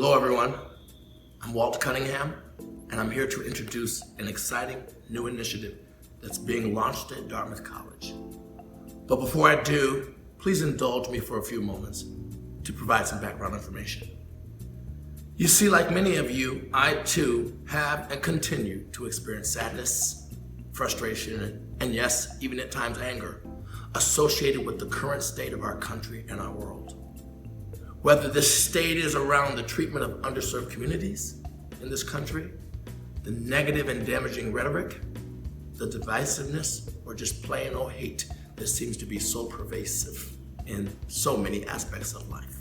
Hello everyone, I'm Walt Cunningham, and I'm here to introduce an exciting new initiative that's being launched at Dartmouth College. But before I do, please indulge me for a few moments to provide some background information. You see, like many of you, I too have and continue to experience sadness, frustration, and yes, even at times anger, associated with the current state of our country and our world. Whether this state is around the treatment of underserved communities in this country, the negative and damaging rhetoric, the divisiveness, or just plain old hate that seems to be so pervasive in so many aspects of life.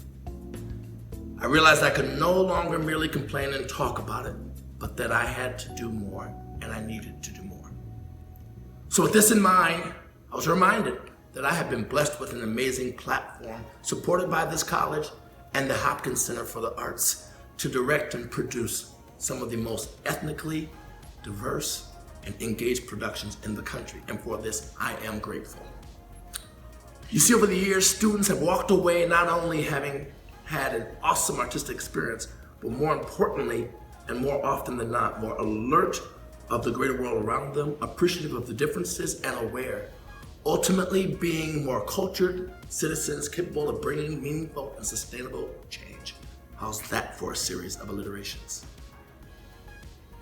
I realized I could no longer merely complain and talk about it, but that I had to do more, and I needed to do more. So with this in mind, I was reminded that I have been blessed with an amazing platform supported by this college and the Hopkins Center for the Arts to direct and produce some of the most ethnically diverse and engaged productions in the country. And for this, I am grateful. You see, over the years, students have walked away not only having had an awesome artistic experience, but more importantly, and more often than not, more alert of the greater world around them, appreciative of the differences, and aware, ultimately being more cultured citizens capable of bringing meaningful and sustainable change. How's that for a series of alliterations?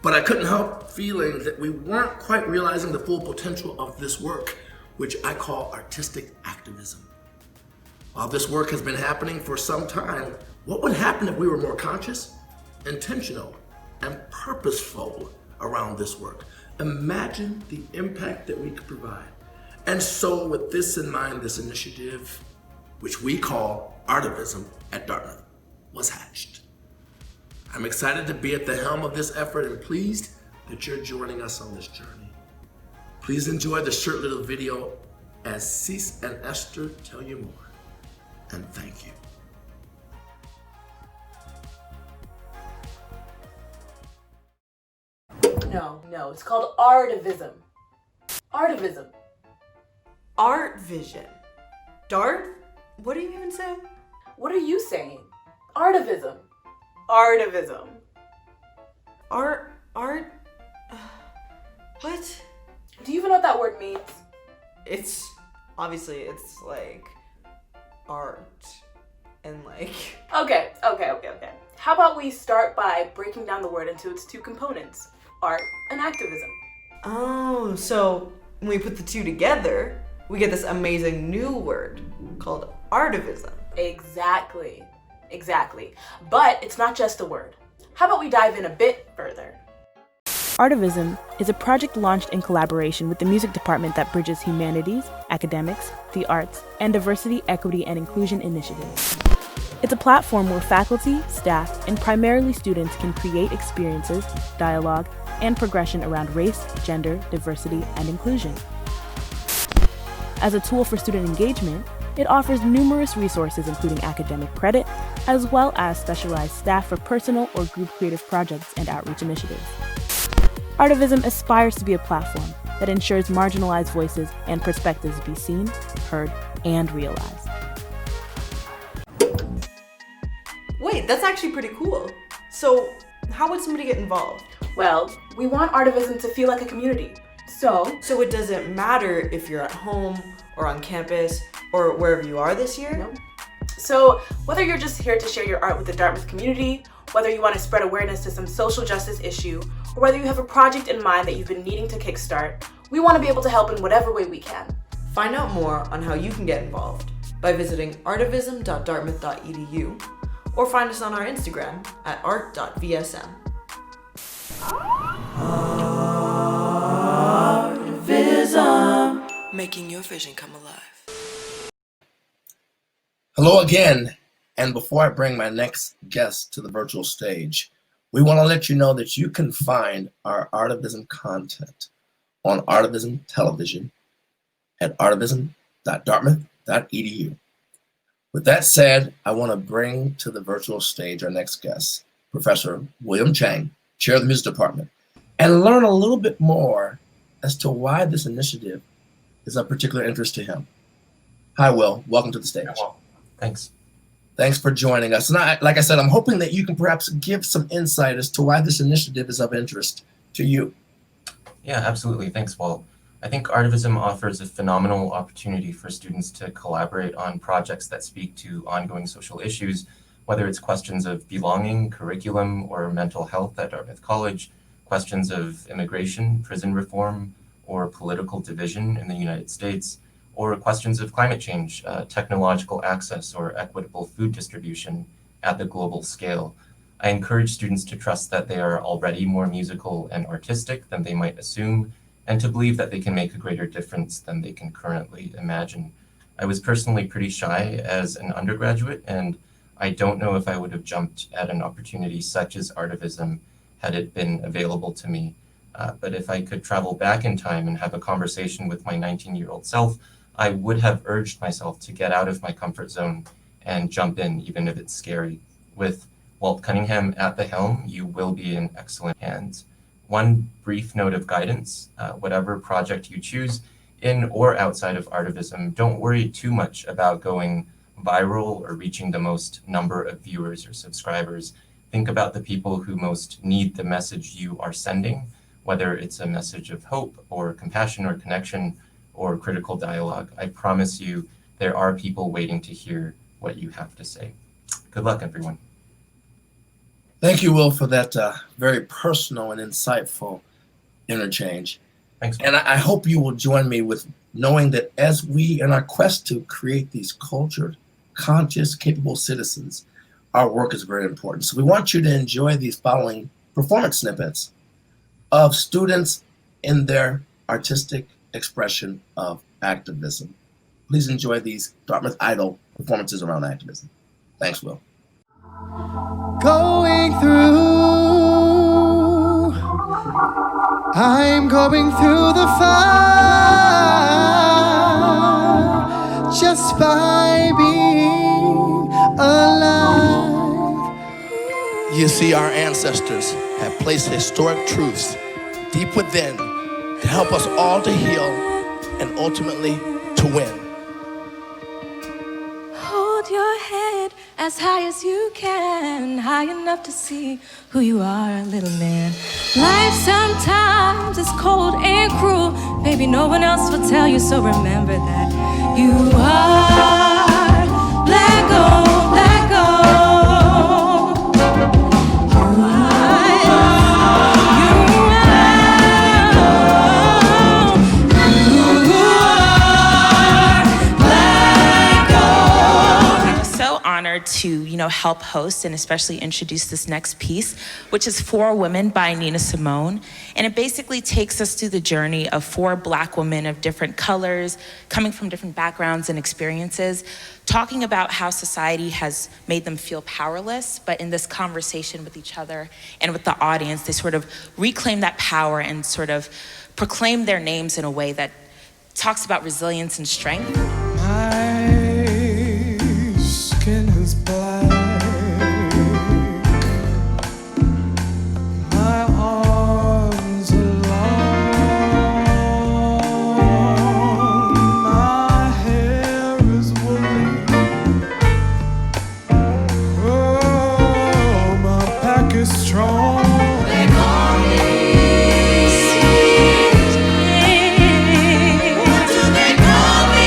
But I couldn't help feeling that we weren't quite realizing the full potential of this work, which I call artistic activism. While this work has been happening for some time, what would happen if we were more conscious, intentional, and purposeful around this work? Imagine the impact that we could provide. And so with this in mind, this initiative, which we call Artivism at Dartmouth, was hatched. I'm excited to be at the helm of this effort and pleased that you're joining us on this journey. Please enjoy the short little video as Cease and Esther tell you more. And thank you. No, it's called Artivism. Artivism. Art vision. Dart? What do you even say? What are you saying? Artivism. Artivism. Art. What? Do you even know what that word means? It's like art and like. Okay. How about we start by breaking down the word into its two components, art and activism. Oh, so when we put the two together, we get this amazing new word called artivism. Exactly. But it's not just a word. How about we dive in a bit further? Artivism is a project launched in collaboration with the music department that bridges humanities, academics, the arts, and diversity, equity, and inclusion initiatives. It's a platform where faculty, staff, and primarily students can create experiences, dialogue, and progression around race, gender, diversity, and inclusion. As a tool for student engagement, it offers numerous resources including academic credit, as well as specialized staff for personal or group creative projects and outreach initiatives. Artivism aspires to be a platform that ensures marginalized voices and perspectives be seen, heard, and realized. Wait, that's actually pretty cool. So, how would somebody get involved? Well, we want Artivism to feel like a community. So it doesn't matter if you're at home or on campus or wherever you are this year? No. So whether you're just here to share your art with the Dartmouth community, whether you want to spread awareness to some social justice issue, or whether you have a project in mind that you've been needing to kickstart, we want to be able to help in whatever way we can. Find out more on how you can get involved by visiting artivism.dartmouth.edu or find us on our Instagram at art.vsm. Artivism, making your vision come alive. Hello again, and before I bring my next guest to the virtual stage, we want to let you know that you can find our Artivism content on Artivism Television at artivism.dartmouth.edu. With that said, I want to bring to the virtual stage our next guest, Professor William Chang, Chair of the Music Department, and learn a little bit more as to why this initiative is of particular interest to him. Hi, Will. Welcome to the stage. Thanks. Thanks for joining us. And like I said, I'm hoping that you can perhaps give some insight as to why this initiative is of interest to you. Yeah, absolutely. Thanks, Walt. I think Artivism offers a phenomenal opportunity for students to collaborate on projects that speak to ongoing social issues, whether it's questions of belonging, curriculum, or mental health at Dartmouth College, questions of immigration, prison reform, or political division in the United States, or questions of climate change, technological access, or equitable food distribution at the global scale. I encourage students to trust that they are already more musical and artistic than they might assume, and to believe that they can make a greater difference than they can currently imagine. I was personally pretty shy as an undergraduate, and I don't know if I would have jumped at an opportunity such as Artivism had it been available to me. But if I could travel back in time and have a conversation with my 19-year-old self, I would have urged myself to get out of my comfort zone and jump in, even if it's scary. With Walt Cunningham at the helm, you will be in excellent hands. One brief note of guidance, whatever project you choose, in or outside of Artivism, don't worry too much about going viral or reaching the most number of viewers or subscribers. Think about the people who most need the message you are sending, whether it's a message of hope or compassion or connection or critical dialogue. I promise you, there are people waiting to hear what you have to say. Good luck, everyone. Thank you, Will, for that very personal and insightful interchange. Thanks. And I hope you will join me with knowing that as we, in our quest to create these cultured, conscious, capable citizens, our work is very important. So we want you to enjoy these following performance snippets of students in their artistic expression of activism. Please enjoy these Dartmouth Idol performances around activism. Thanks, Will. Going through, I'm going through the fire just by being alive. You see, our ancestors have placed historic truths deep within to help us all to heal and ultimately to win. Hold your head as high as you can, high enough to see who you are, little man. Life sometimes is cold and cruel. Baby, no one else will tell you, so remember that you are black gold, black gold. To help host and especially introduce this next piece, which is Four Women by Nina Simone. And it basically takes us through the journey of four Black women of different colors, coming from different backgrounds and experiences, talking about how society has made them feel powerless, but in this conversation with each other and with the audience, they sort of reclaim that power and sort of proclaim their names in a way that talks about resilience and strength. Skin is black. My arms are long. My hair is woolly. Oh, my back is strong. They call me sweet. What do they call me?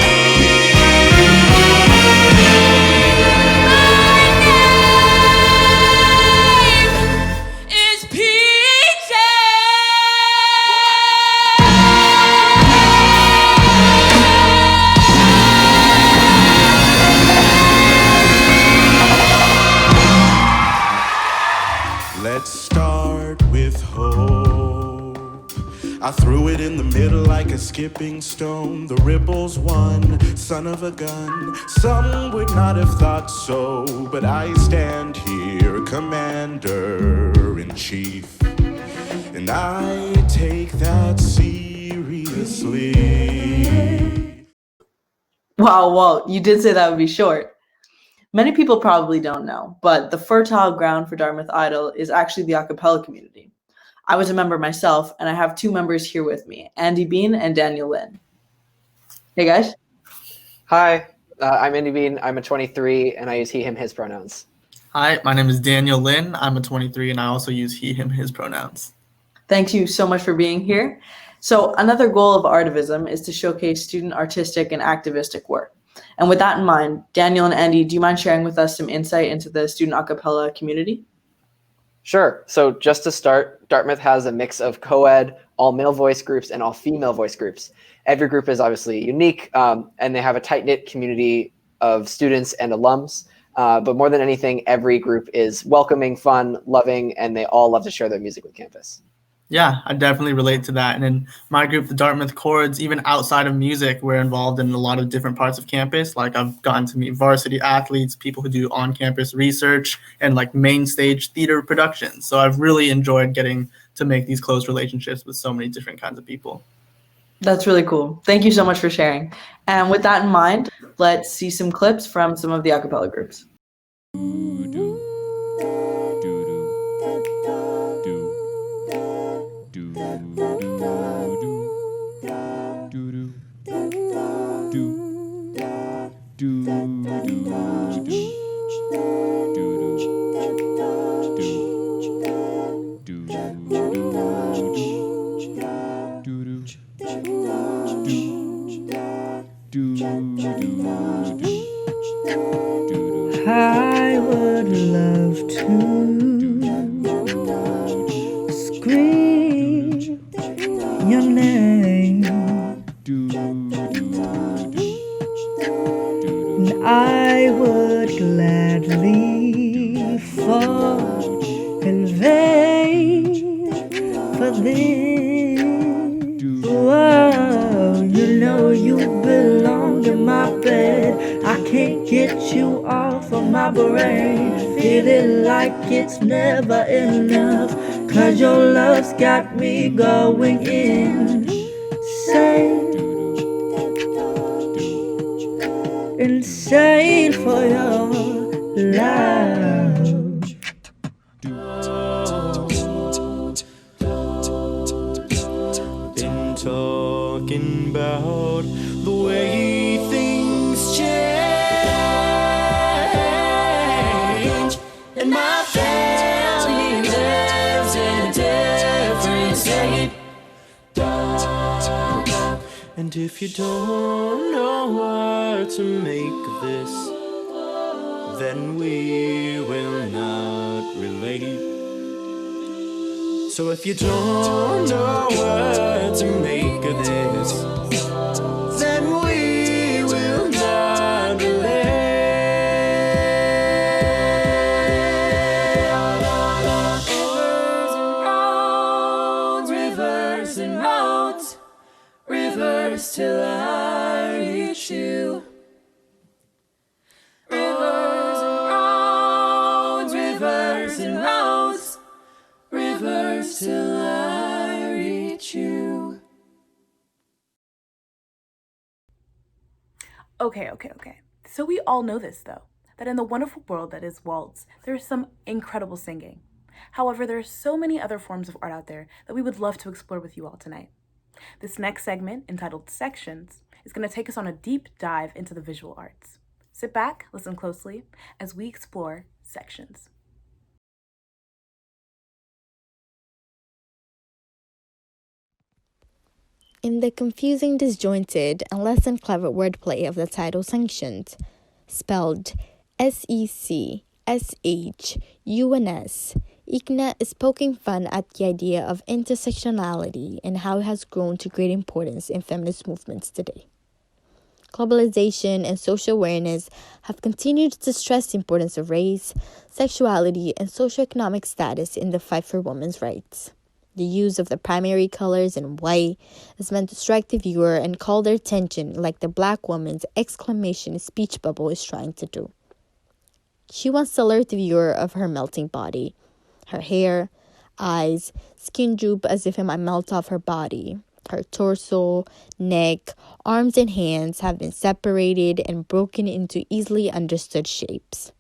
Let's start with hope. I threw it in the middle like a skipping stone. The ripples won, son of a gun. Some would not have thought so, but I stand here, commander-in-chief, and I take that seriously. Wow, Walt, you did say that would be short. Many people probably don't know, but the fertile ground for Dartmouth Idol is actually the a cappella community. I was a member myself, and I have two members here with me, Andy Bean and Daniel Lynn. Hey, guys. Hi. I'm Andy Bean. I'm a 23, and I use he, him, his pronouns. Hi, my name is Daniel Lin. I'm a 23, and I also use he, him, his pronouns. Thank you so much for being here. So another goal of Artivism is to showcase student artistic and activistic work. And with that in mind, Daniel and Andy, do you mind sharing with us some insight into the student a cappella community? Sure. So just to start, Dartmouth has a mix of co-ed, all male voice groups, and all female voice groups. Every group is obviously unique, and they have a tight-knit community of students and alums. But more than anything, every group is welcoming, fun, loving, and they all love to share their music with campus. Yeah, I definitely relate to that. And in my group, the Dartmouth Chords, even outside of music, we're involved in a lot of different parts of campus. Like I've gotten to meet varsity athletes, people who do on-campus research, and like main stage theater productions. So I've really enjoyed getting to make these close relationships with so many different kinds of people. That's really cool. Thank you so much for sharing. And with that in mind, let's see some clips from some of the a cappella groups. I would love to scream your name, and I would gladly fall in vain for this. Whoa, you know you belong in my bed. I can't get you off of my brain. Feeling like it's never enough, 'cause your love's got me going insane for your love. Been talking about the way things change, and my family lives in a different state. And if you don't know what to make of this, then we will not relate. So if you don't know what to make of this, then we will not relate. Rivers and roads, rivers till I reach you. Rivers and roads, rivers and roads, rivers till I reach you. Okay. So we all know this, though, that in the wonderful world that is waltz, there is some incredible singing. However, there are so many other forms of art out there that we would love to explore with you all tonight. This next segment, entitled Sections, is going to take us on a deep dive into the visual arts. Sit back, listen closely, as we explore sections. In the confusing, disjointed, and less than clever wordplay of the title Sanctions, spelled SECSHUNS, ICNA is poking fun at the idea of intersectionality and how it has grown to great importance in feminist movements today. Globalization and social awareness have continued to stress the importance of race, sexuality, and socioeconomic status in the fight for women's rights. The use of the primary colors in white is meant to strike the viewer and call their attention like the black woman's exclamation speech bubble is trying to do. She wants to alert the viewer of her melting body. Her hair, eyes, skin droop as if it might melt off her body. Her torso, neck, arms, and hands have been separated and broken into easily understood shapes.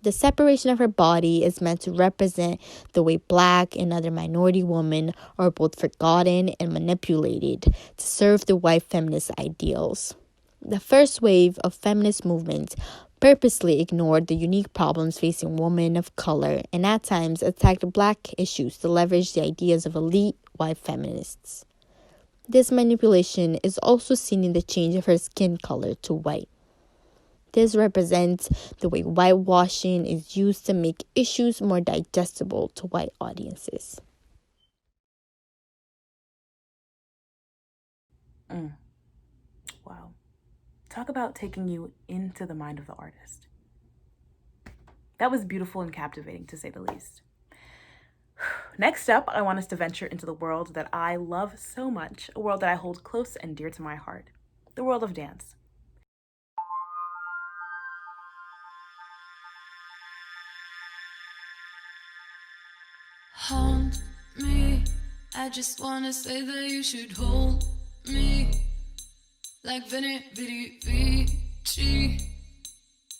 The separation of her body is meant to represent the way black and other minority women are both forgotten and manipulated to serve the white feminist ideals. The first wave of feminist movements purposely ignored the unique problems facing women of color and at times attacked Black issues to leverage the ideas of elite white feminists. This manipulation is also seen in the change of her skin color to white. This represents the way whitewashing is used to make issues more digestible to white audiences. Wow. Talk about taking you into the mind of the artist. That was beautiful and captivating, to say the least. Next up, I want us to venture into the world that I love so much, a world that I hold close and dear to my heart, the world of dance. Hold me, I just wanna say that you should hold me like Vici.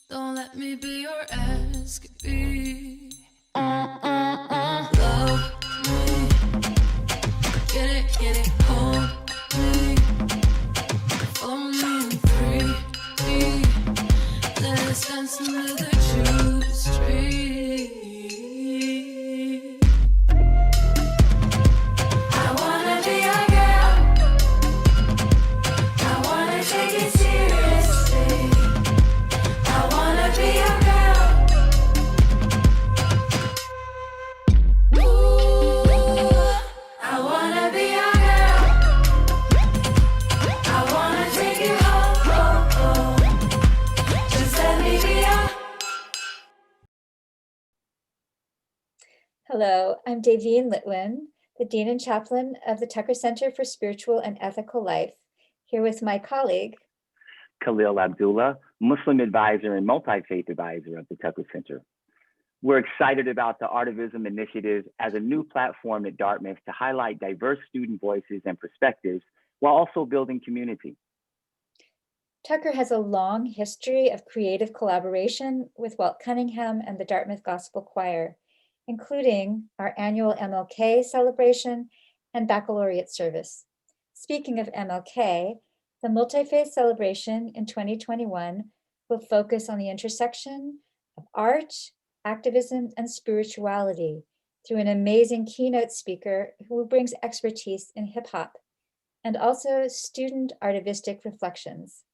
Don't let me be your escapee. Love me, get it, hold me, follow me and free me. Let us dance under the Jewish tree. I wanna be your girl. I wanna take it seriously. I wanna be your girl. Ooh, I wanna be your girl. I wanna take you home. Just let me be your. Hello, I'm Davine Litwin, the Dean and Chaplain of the Tucker Center for Spiritual and Ethical Life, here with my colleague, Khalil Abdullah, Muslim advisor and multi-faith advisor of the Tucker Center. We're excited about the Artivism initiative as a new platform at Dartmouth to highlight diverse student voices and perspectives while also building community. Tucker has a long history of creative collaboration with Walt Cunningham and the Dartmouth Gospel Choir, including our annual MLK celebration and baccalaureate service. Speaking of MLK, the multi-faith celebration in 2021 will focus on the intersection of art, activism, and spirituality through an amazing keynote speaker who brings expertise in hip hop, and also student artivistic reflections.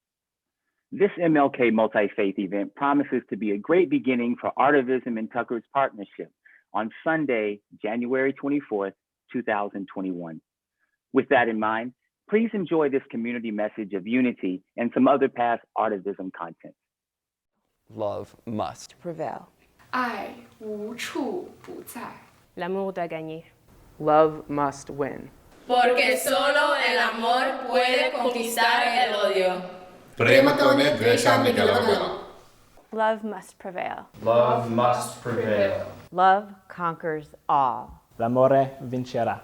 This MLK multi-faith event promises to be a great beginning for Artivism and Tucker's partnership on Sunday, January 24th, 2021. With that in mind, please enjoy this community message of unity and some other past Artivism content. Love must prevail. 爱无处不在. L'amour doit gagner. Love must win. Porque solo el amor puede conquistar el odio. Love must prevail. Love must prevail. Love conquers all. L'amore vincerà.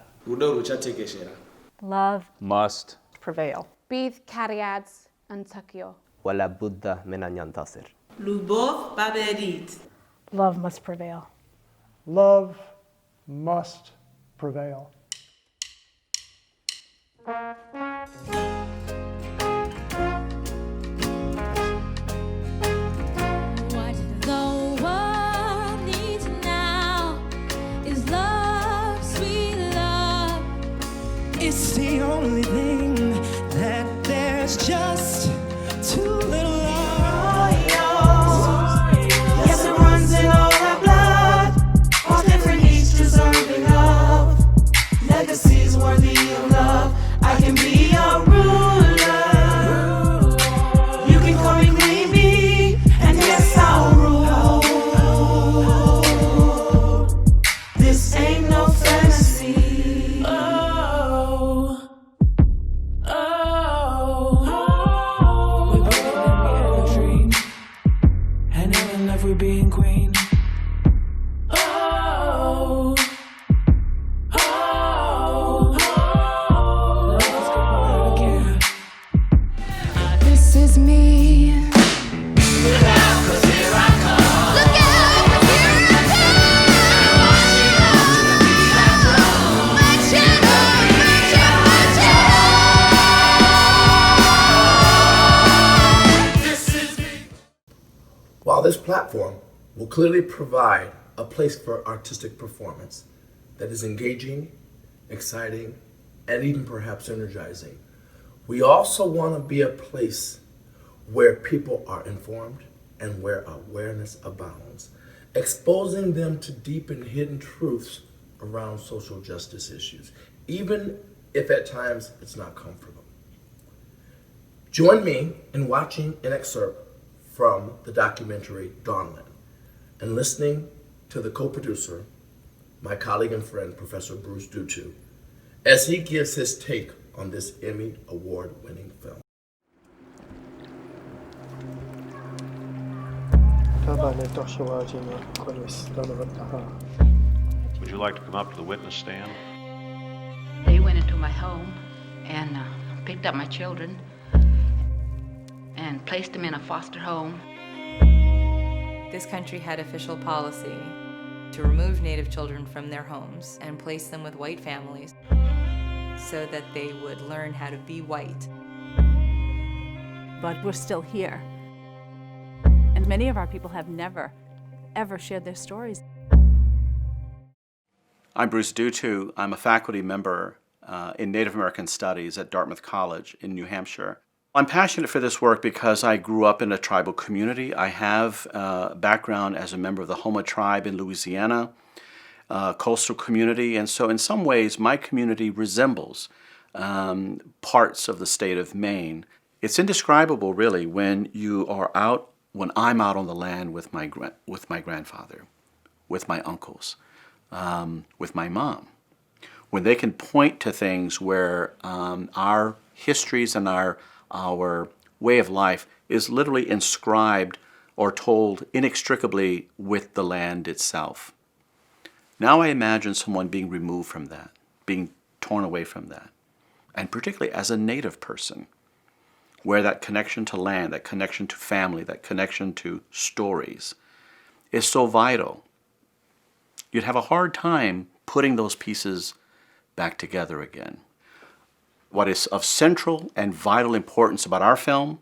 Love must prevail. Bydd cariad yn tygio. ولا بد من أن ينتصر. لوبوف بابرید. Love must prevail. Love must prevail. What the world needs now is love, sweet love. It's the only thing that there's just too little of. Yes, it runs in all our blood. All different each deserving of legacies worthy of love. I can be your root. While this platform will clearly provide a place for artistic performance that is engaging, exciting, and even perhaps energizing, we also want to be a place where people are informed and where awareness abounds, exposing them to deep and hidden truths around social justice issues, even if at times it's not comfortable. Join me in watching an excerpt from the documentary Dawnland and listening to the co-producer, my colleague and friend, Professor Bruce Dutu, as he gives his take on this Emmy Award-winning film. Would you like to come up to the witness stand? They went into my home and picked up my children and placed them in a foster home. This country had official policy to remove Native children from their homes and place them with white families so that they would learn how to be white. But we're still here. And many of our people have never, ever shared their stories. I'm Bruce Dutu. I'm a faculty member in Native American Studies at Dartmouth College in New Hampshire. I'm passionate for this work because I grew up in a tribal community. I have a background as a member of the Houma tribe in Louisiana, coastal community, and so in some ways my community resembles parts of the state of Maine. It's indescribable really when I'm out on the land with my grandfather, with my uncles, with my mom, when they can point to things where our histories and our way of life is literally inscribed or told inextricably with the land itself. Now I imagine someone being removed from that, being torn away from that, and particularly as a Native person, where that connection to land, that connection to family, that connection to stories is so vital. You'd have a hard time putting those pieces back together again. What is of central and vital importance about our film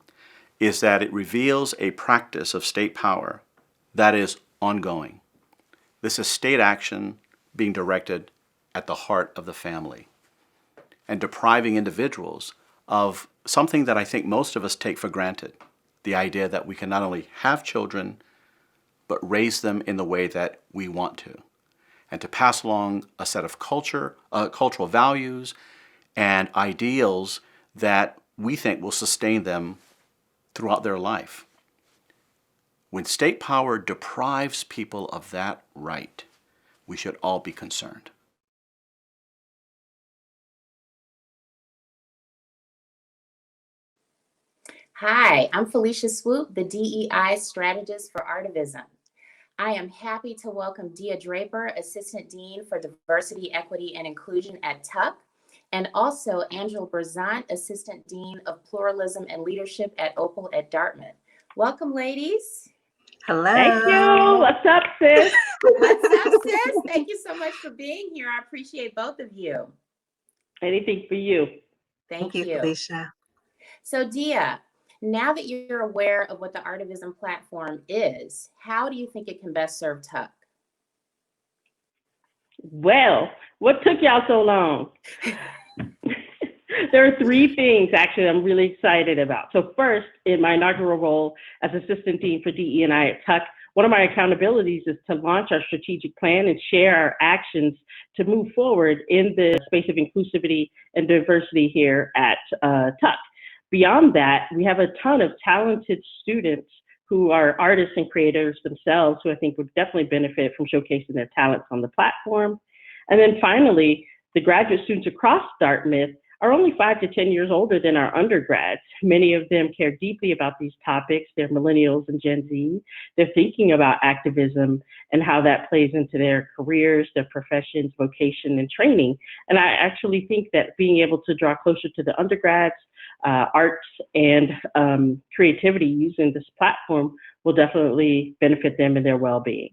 is that it reveals a practice of state power that is ongoing. This is state action being directed at the heart of the family and depriving individuals of something that I think most of us take for granted, the idea that we can not only have children, but raise them in the way that we want to, and to pass along a set of cultural values and ideals that we think will sustain them throughout their life. When state power deprives people of that right, we should all be concerned. Hi, I'm Felicia Swoop, the DEI strategist for Artivism. I am happy to welcome Dia Draper, Assistant Dean for Diversity, Equity, and Inclusion at Tuck, and also Angela Berzant, Assistant Dean of Pluralism and Leadership at Opal at Dartmouth. Welcome, ladies. Hello. Thank you. What's up, sis? What's up, sis? Thank you so much for being here. I appreciate both of you. Anything for you. Thank you. Felicia. So, Dia, now that you're aware of what the Artivism platform is, how do you think it can best serve Tuck? Well, what took y'all so long? There are three things actually I'm really excited about. So first, in my inaugural role as Assistant Dean for DE&I at Tuck, one of my accountabilities is to launch our strategic plan and share our actions to move forward in the space of inclusivity and diversity here at Tuck. Beyond that, we have a ton of talented students who are artists and creators themselves, who I think would definitely benefit from showcasing their talents on the platform. And then finally, the graduate students across Dartmouth are only 5 to 10 years older than our undergrads. Many of them care deeply about these topics. They're millennials and Gen Z. They're thinking about activism and how that plays into their careers, their professions, vocation, and training. And I actually think that being able to draw closer to the undergrads, arts, and creativity using this platform will definitely benefit them in their well-being.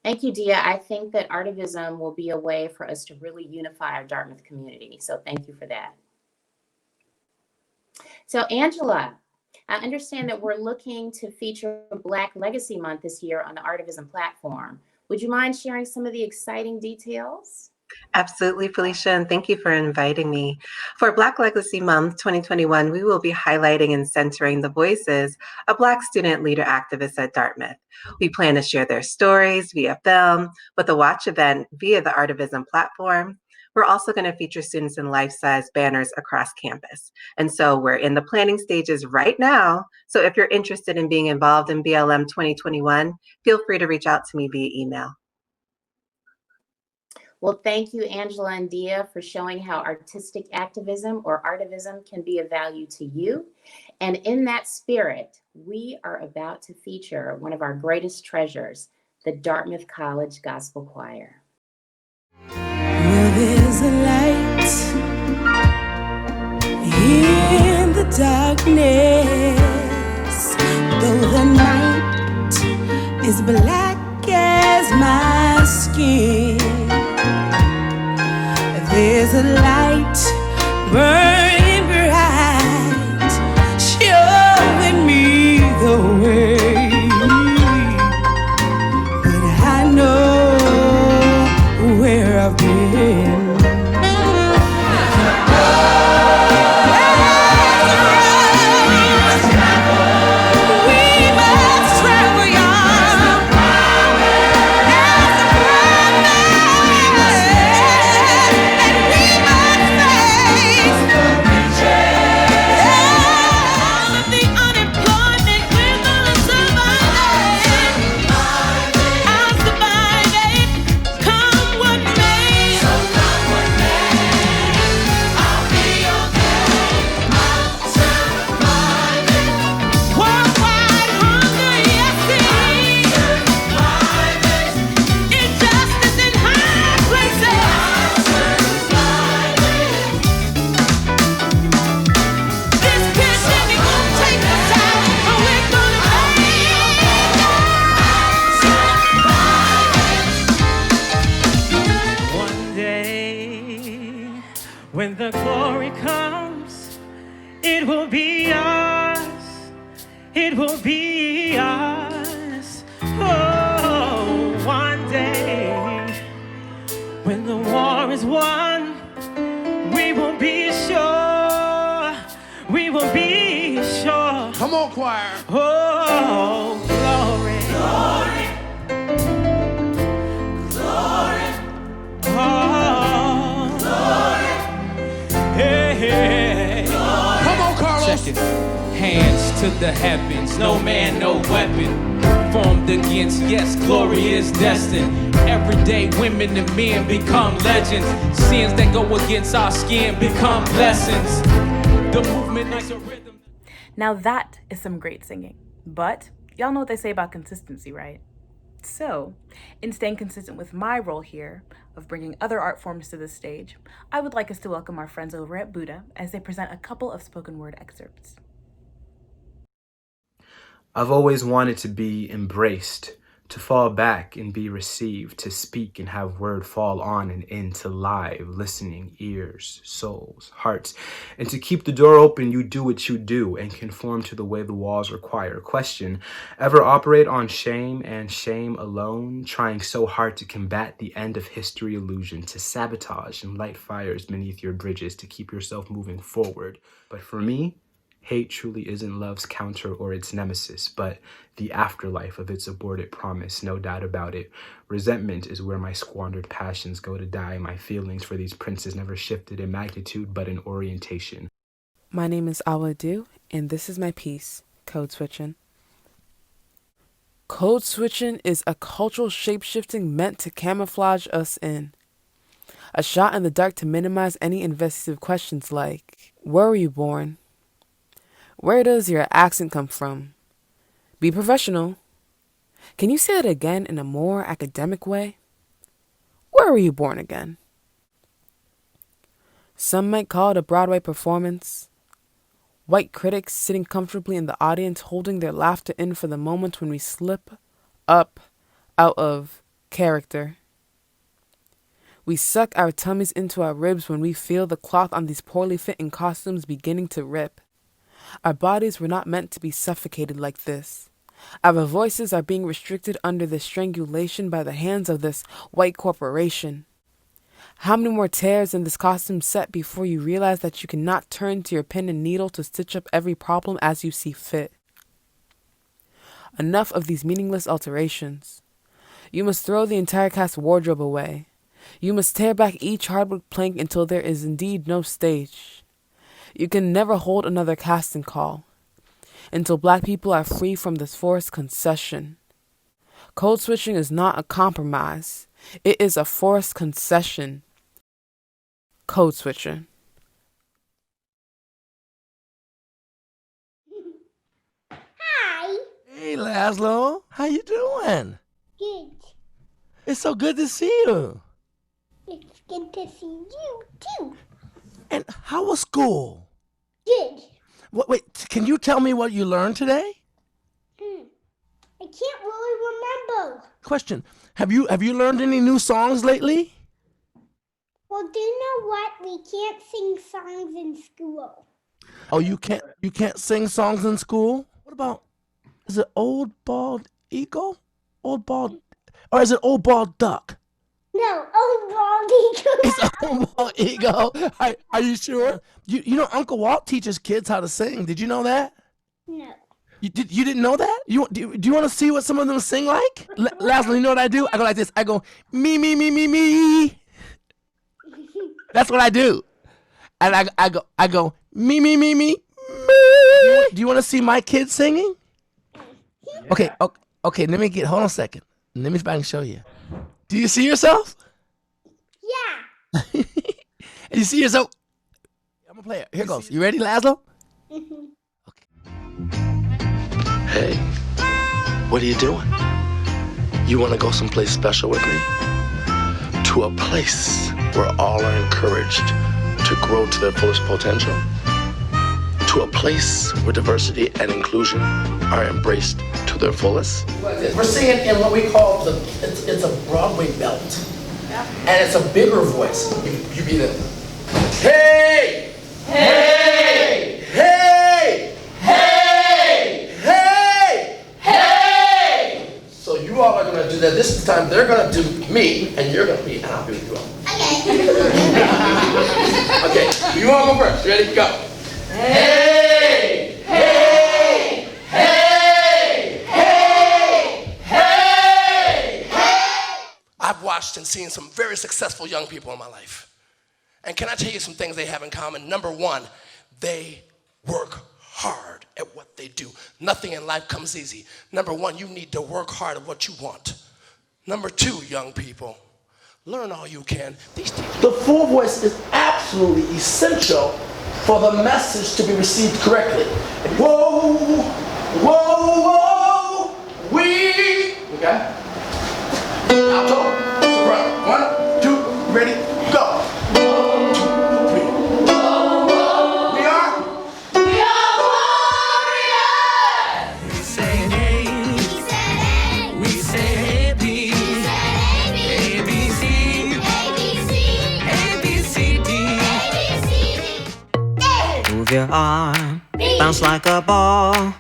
Thank you, Dia. I think that Artivism will be a way for us to really unify our Dartmouth community. So thank you for that. So Angela, I understand that we're looking to feature Black Legacy Month this year on the Artivism platform. Would you mind sharing some of the exciting details? Absolutely, Felicia, and thank you for inviting me. For Black Legacy Month 2021, we will be highlighting and centering the voices of Black student leader activists at Dartmouth. We plan to share their stories via film, with a watch event via the Artivism platform. We're also going to feature students in life-size banners across campus. And so we're in the planning stages right now. So if you're interested in being involved in BLM 2021, feel free to reach out to me via email. Well, thank you, Angela and Dia, for showing how artistic activism or artivism can be of value to you. And in that spirit, we are about to feature one of our greatest treasures, the Dartmouth College Gospel Choir. Well, there's a light in the darkness, though the night is black as my skin. There's a light burning bright, showing me the way. But I know where I've been. When the glory comes, it will be ours. It will be ours. Oh, one day, when the war is won, we will be sure. We will be sure. Come on, choir. Oh, glory. Glory. Glory. Oh, glory. Hey, hey. Come on, Carlos. Check it. Hands to the heavens, no man, no weapon formed against. Yes, glory is destined. Everyday women and men become legends. Sins that go against our skin become blessings. The movement is a rhythm. Now that is some great singing. But y'all know what they say about consistency, right? So, in staying consistent with my role here of bringing other art forms to the stage, I would like us to welcome our friends over at Buddha as they present a couple of spoken word excerpts. I've always wanted to be embraced, to fall back and be received, to speak and have word fall on and into live, listening ears, souls, hearts, and to keep the door open. You do what you do and conform to the way the walls require. Question, ever operate on shame and shame alone, trying so hard to combat the end of history illusion, to sabotage and light fires beneath your bridges to keep yourself moving forward? But for me, hate truly isn't love's counter or its nemesis, but the afterlife of its aborted promise, no doubt about it. Resentment is where my squandered passions go to die. My feelings for these princes never shifted in magnitude, but in orientation. My name is Awadu, and this is my piece, Code Switching. Code switching is a cultural shapeshifting meant to camouflage us in. A shot in the dark to minimize any investigative questions like, where were you born? Where does your accent come from? Be professional. Can you say that again in a more academic way? Where were you born again? Some might call it a Broadway performance. White critics sitting comfortably in the audience holding their laughter in for the moment when we slip up out of character. We suck our tummies into our ribs when we feel the cloth on these poorly fitting costumes beginning to rip. Our bodies were not meant to be suffocated like this. Our voices are being restricted under this strangulation by the hands of this white corporation. How many more tears in this costume set before you realize that you cannot turn to your pen and needle to stitch up every problem as you see fit? Enough of these meaningless alterations. You must throw the entire cast wardrobe away. You must tear back each hardwood plank until there is indeed no stage. You can never hold another casting call until black people are free from this forced concession. Code switching is not a compromise. It is a forced concession. Code switching. Hi. Hey, Laszlo. How you doing? Good. It's so good to see you. It's good to see you too. And how was school? Good. Wait, can you tell me what you learned today? I can't really remember. Question: Have you learned any new songs lately? Well, do you know what? We can't sing songs in school. Oh, you can't sing songs in school? What about, is it Old Bald Eagle? Old Bald, or is it Old Bald Duck? No, Old Bald Eagle. It's Old Bald Eagle. Are you sure? You know Uncle Walt teaches kids how to sing. Did you know that? No. You didn't know that? Do you want to see what some of them sing like? Laszlo, you know what I do? I go like this. I go me me me me me. That's what I do. And I go me me me me me. Do you want to see my kids singing? Okay. Let me hold on a second. Let me see if I can show you. Do you see yourself? Yeah. You see yourself? I'm gonna play it. Here goes. You ready, Laszlo? Hey, what are you doing? You want to go someplace special with me? To a place where all are encouraged to grow to their fullest potential? To a place where diversity and inclusion are embraced to their fullest? We're singing in what we call it's a Broadway belt. And it's a bigger voice. You be the, hey! Hey! Hey! Hey! Hey! Hey! So you all are going to do that. This time they're going to do me, and you're going to be, and I'll be with you all. Okay, you all go first. Ready? Go. Hey! Hey! Hey! Hey! Hey! Hey! I've watched and seen some very successful young people in my life. And can I tell you some things they have in common? Number one, they work hard at what they do. Nothing in life comes easy. Number one, you need to work hard at what you want. Number two, young people, learn all you can. The full voice is absolutely essential for the message to be received correctly. Whoa, whoa, whoa, we. Okay? Alto, soprano. 1, 2, ready, go. 1, 2, 3. We are warriors. We say hey. We say hey. We say hey, B. We say hey, B. A, B, C. A, B, C. A, B, C, D. A, B, C, D. Move your arm, bounce like a ball.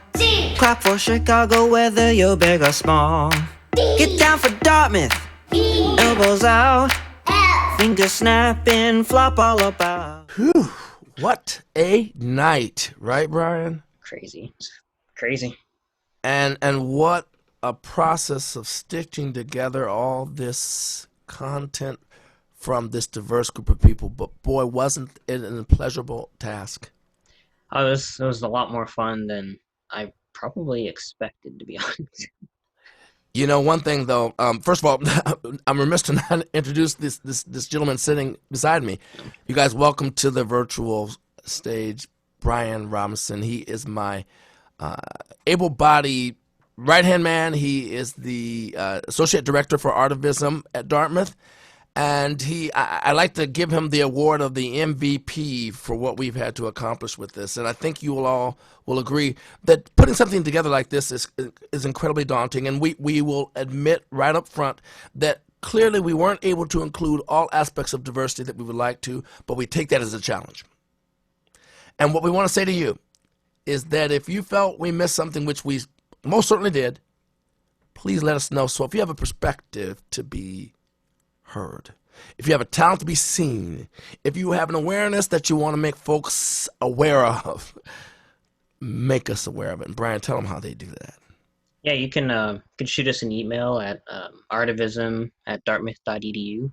Clap for Chicago, whether you're big or small. Get down for Dartmouth, elbows out, fingers snapping, flop all about. Whew, what a night, right, Brian? Crazy. And what a process of stitching together all this content from this diverse group of people. But boy, wasn't it a pleasurable task. Oh, it was a lot more fun than I probably expected, to be honest. You know, one thing though, first of all, I'm remiss to not introduce this gentleman sitting beside me. You guys, welcome to the virtual stage, Brian Robinson. He is my able-bodied right-hand man. He is the associate director for Artivism at Dartmouth. And I like to give him the award of the MVP for what we've had to accomplish with this. And I think you all will agree that putting something together like this is incredibly daunting. And we will admit right up front that clearly we weren't able to include all aspects of diversity that we would like to, but we take that as a challenge. And what we want to say to you is that if you felt we missed something, which we most certainly did, please let us know. So if you have a perspective to be heard, if you have a talent to be seen, if you have an awareness that you want to make folks aware of, make us aware of it. And Brian, tell them how they do that. Yeah, you can shoot us an email at artivism@dartmouth.edu,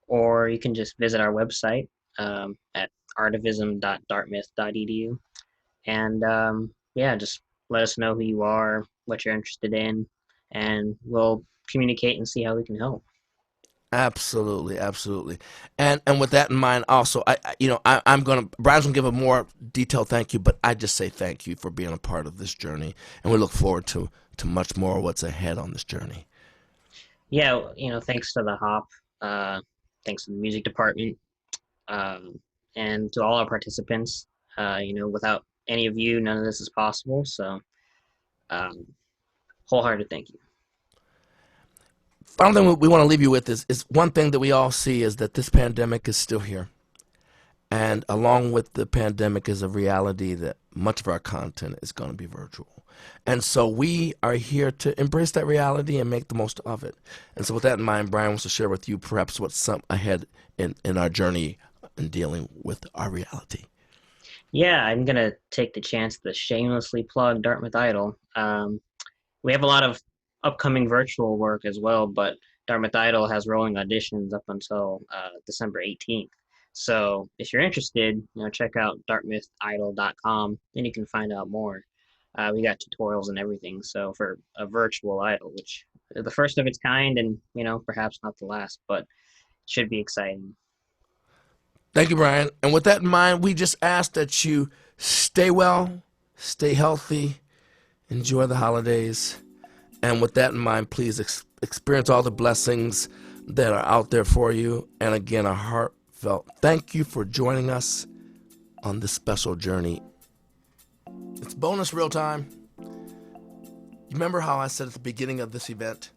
or you can just visit our website at artivism.dartmouth.edu. And just let us know who you are, what you're interested in, and we'll communicate and see how we can help. Absolutely, absolutely. And with that in mind, also, Brian's gonna give a more detailed thank you, but I just say thank you for being a part of this journey, and we look forward to much more of what's ahead on this journey. Yeah, thanks to the Hop, thanks to the music department, and to all our participants. Without any of you, none of this is possible. So, wholehearted thank you. Final thing we want to leave you with is one thing that we all see is that this pandemic is still here. And along with the pandemic is a reality that much of our content is going to be virtual. And so we are here to embrace that reality and make the most of it. And so with that in mind, Brian wants to share with you perhaps what's ahead in our journey in dealing with our reality. Yeah, I'm going to take the chance to shamelessly plug Dartmouth Idol. We have a lot of upcoming virtual work as well, but Dartmouth Idol has rolling auditions up until December 18th. So if you're interested, check out dartmouthidol.com, and you can find out more. We got tutorials and everything. So for a virtual idol, which is the first of its kind, and perhaps not the last, but it should be exciting. Thank you, Brian. And with that in mind, we just ask that you stay well, stay healthy, enjoy the holidays. And with that in mind, please experience all the blessings that are out there for you. And again, a heartfelt thank you for joining us on this special journey. It's bonus real time. You remember how I said at the beginning of this event,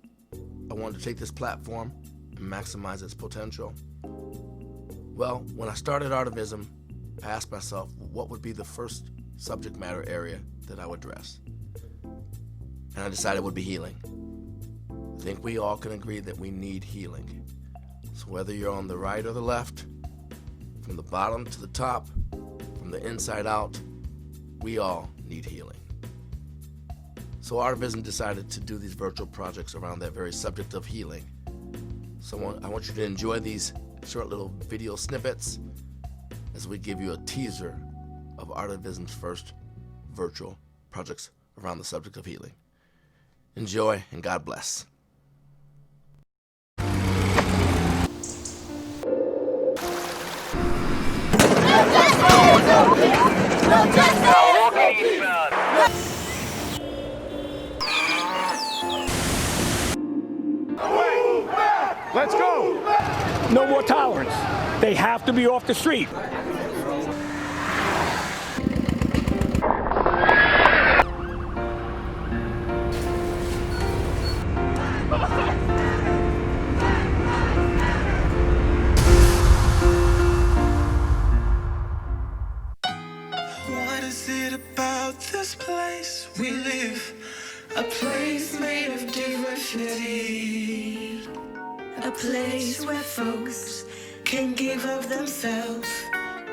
I wanted to take this platform and maximize its potential? Well, when I started Artivism, I asked myself what would be the first subject matter area that I would address. And I decided it would be healing. I think we all can agree that we need healing. So whether you're on the right or the left, from the bottom to the top, from the inside out, we all need healing. So Artivism decided to do these virtual projects around that very subject of healing. So I want you to enjoy these short little video snippets as we give you a teaser of Artivism's first virtual projects around the subject of healing. Enjoy, and God bless. Let's go! No more tolerance. They have to be off the street. What is it about this place we live? A place made of diversity. A place where folks can give of themselves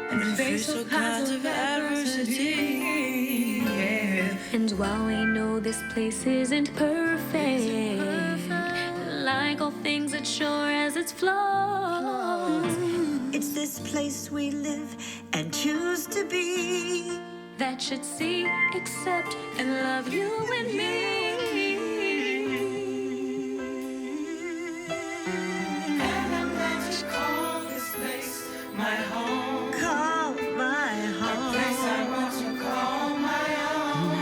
and face all kinds of adversity. Yeah. And while we know this place isn't perfect, like all things, it's sure as its flaws. It's this place we live and choose to be that should see, accept, and love you and me. And I'm glad to call this place my home. Call my home. A place I want to call my own.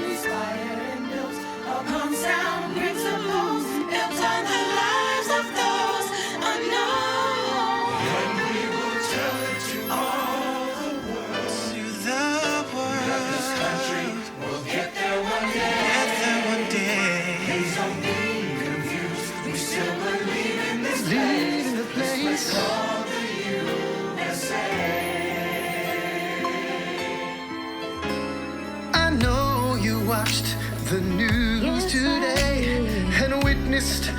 Inspired and built upon sound principles, built on the lives of those unknown. And we will tell it to all the world. To the world. That this country will get there one the news today and witnessed